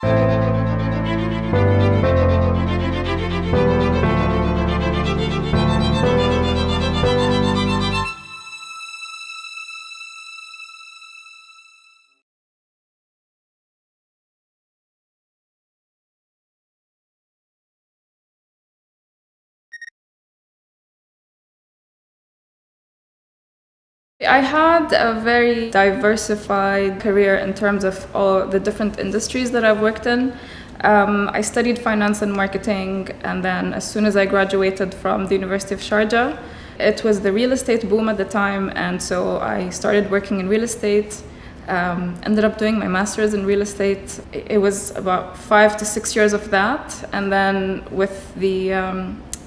I had a very diversified career in terms of all the different industries that I've worked in. I studied finance and marketing, and then as soon as I graduated from the University of Sharjah, it was the real estate boom at the time, and so I started working in real estate. Ended up doing my master's in real estate. It was about 5 to 6 years of that, and then with the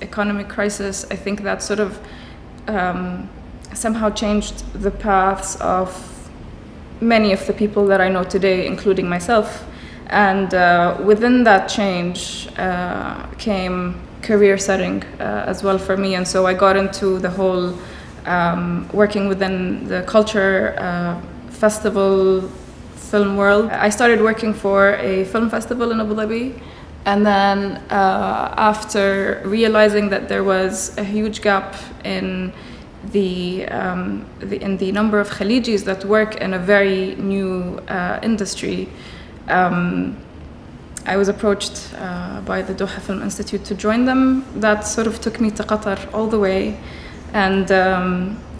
economic crisis, I think that sort of somehow changed the paths of many of the people that I know today, including myself. And within that change came career setting as well for me. And so I got into the whole working within the culture, festival, film world. I started working for a film festival in Abu Dhabi. And then after realizing that there was a huge gap in the number of Khalijis that work in a very new industry, I was approached by the Doha Film Institute to join them. That sort of took me to Qatar all the way, and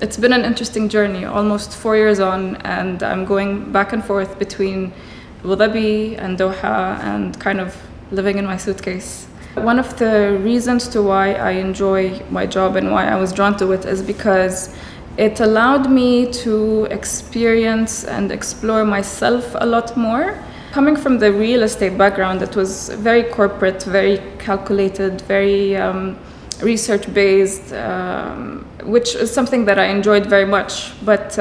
it's been an interesting journey, almost 4 years on, and I'm going back and forth between Abu Dhabi and Doha and kind of living in my suitcase. One of the reasons to why I enjoy my job and why I was drawn to it is because it allowed me to experience and explore myself a lot more. Coming from the real estate background, it was very corporate, very calculated, very research-based, which is something that I enjoyed very much. But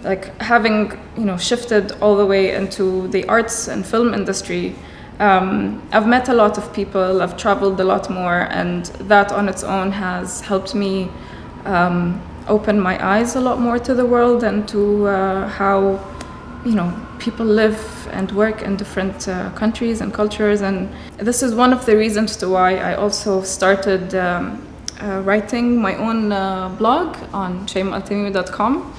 like having shifted all the way into the arts and film industry, I've met a lot of people, I've traveled a lot more, and that on its own has helped me open my eyes a lot more to the world and to how people live and work in different countries and cultures. And this is one of the reasons to why I also started writing my own blog on ShaimaAlTamimi.com,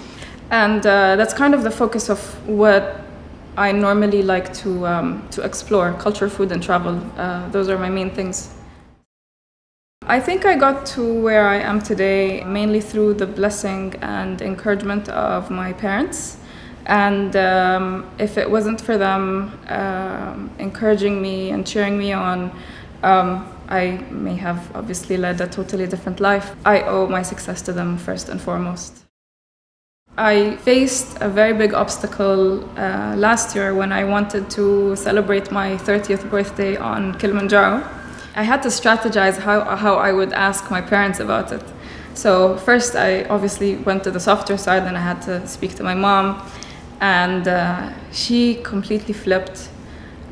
and that's kind of the focus of what I normally like to explore: culture, food, and travel. Those are my main things. I think I got to where I am today mainly through the blessing and encouragement of my parents. And if it wasn't for them encouraging me and cheering me on, I may have obviously led a totally different life. I owe my success to them first and foremost. I faced a very big obstacle last year when I wanted to celebrate my 30th birthday on Kilimanjaro. I had to strategize how I would ask my parents about it. So first I obviously went to the softer side, and I had to speak to my mom, and she completely flipped.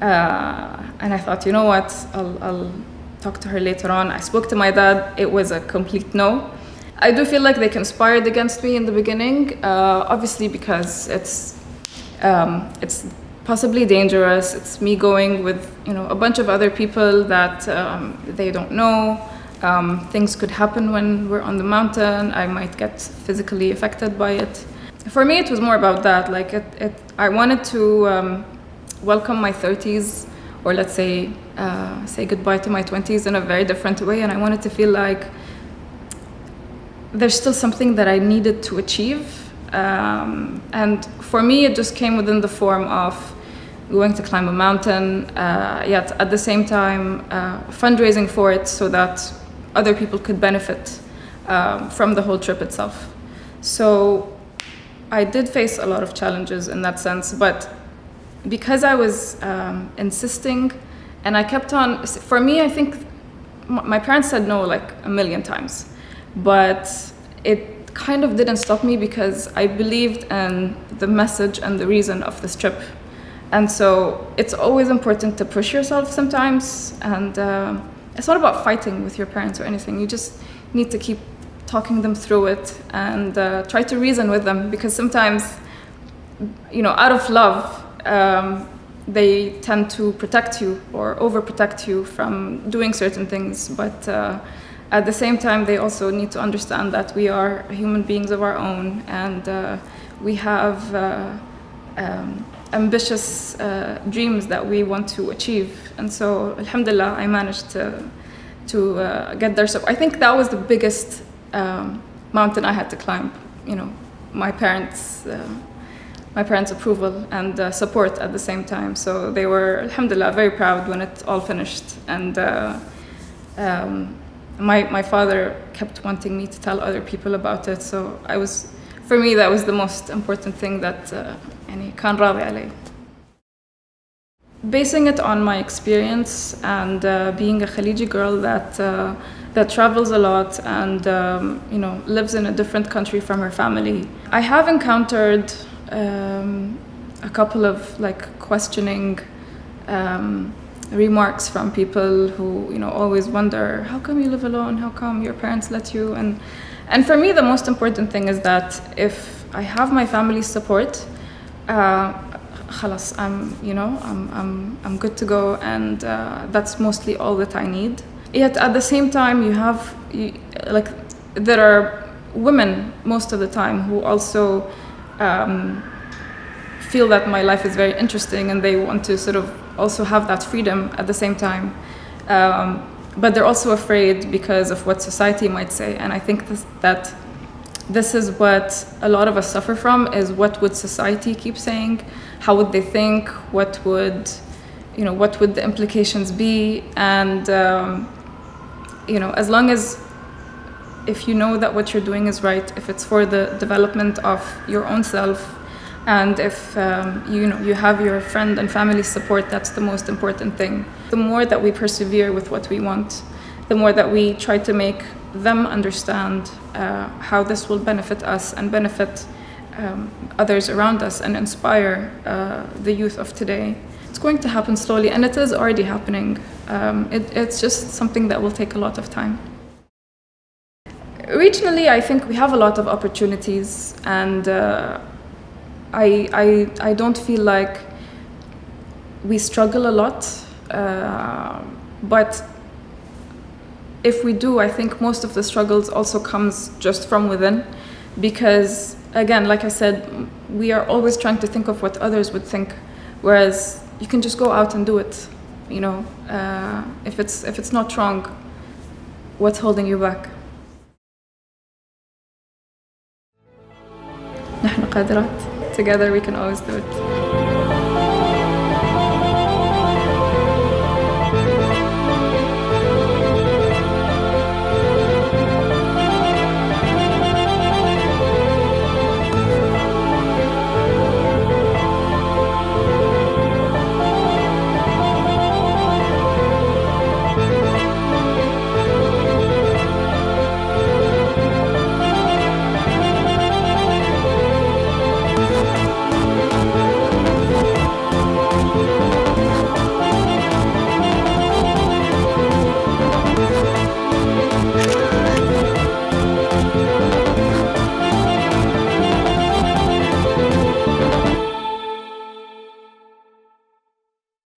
And I thought, you know what, I'll talk to her later on. I spoke to my dad, it was a complete no. I do feel like they conspired against me in the beginning, obviously because it's possibly dangerous. It's me going with a bunch of other people that they don't know. Things could happen when we're on the mountain. I might get physically affected by it. For me, it was more about that. Like I wanted to welcome my 30s, or let's say goodbye to my 20s in a very different way, and I wanted to feel like there's still something that I needed to achieve. And for me, it just came within the form of going to climb a mountain, yet at the same time fundraising for it so that other people could benefit from the whole trip itself. So I did face a lot of challenges in that sense, but because I was insisting and I kept on, for me, I think my parents said no like a million times. But it kind of didn't stop me because I believed in the message and the reason of this trip. And so it's always important to push yourself sometimes. And it's not about fighting with your parents or anything. You just need to keep talking them through it and try to reason with them. Because sometimes, out of love, they tend to protect you or overprotect you from doing certain things, but at the same time they also need to understand that we are human beings of our own, and we have ambitious dreams that we want to achieve. And so alhamdulillah, I managed to get there. So I think that was the biggest mountain I had to climb, you know, my parents' approval and support at the same time. So they were, alhamdulillah, very proud when it all finished. And my father kept wanting me to tell other people about it. So for me, that was the most important thing that يعني كان راضي عليه. Basing it on my experience and being a Khaliji girl that travels a lot and you know, lives in a different country from her family, I have encountered a couple of like questioning remarks from people who, you know, always wonder, how come you live alone? How come your parents let you? And for me, the most important thing is that if I have my family's support, خلاص, I'm good to go, and that's mostly all that I need. Yet at the same time, there are women most of the time who also feel that my life is very interesting, and they want to sort of also have that freedom at the same time. But they're also afraid because of what society might say. And I think that this is what a lot of us suffer from, is what would society keep saying? How would they think? What would the implications be? And as long as, if you know that what you're doing is right, if it's for the development of your own self, and if you have your friend and family support, that's the most important thing. The more that we persevere with what we want, the more that we try to make them understand how this will benefit us and benefit others around us and inspire the youth of today. It's going to happen slowly, and it is already happening. It's just something that will take a lot of time. Regionally, I think we have a lot of opportunities, and I don't feel like we struggle a lot, but if we do, I think most of the struggles also comes just from within, because again, like I said, we are always trying to think of what others would think, whereas you can just go out and do it. If it's not wrong, what's holding you back? نحن قادرات. Together we can always do it.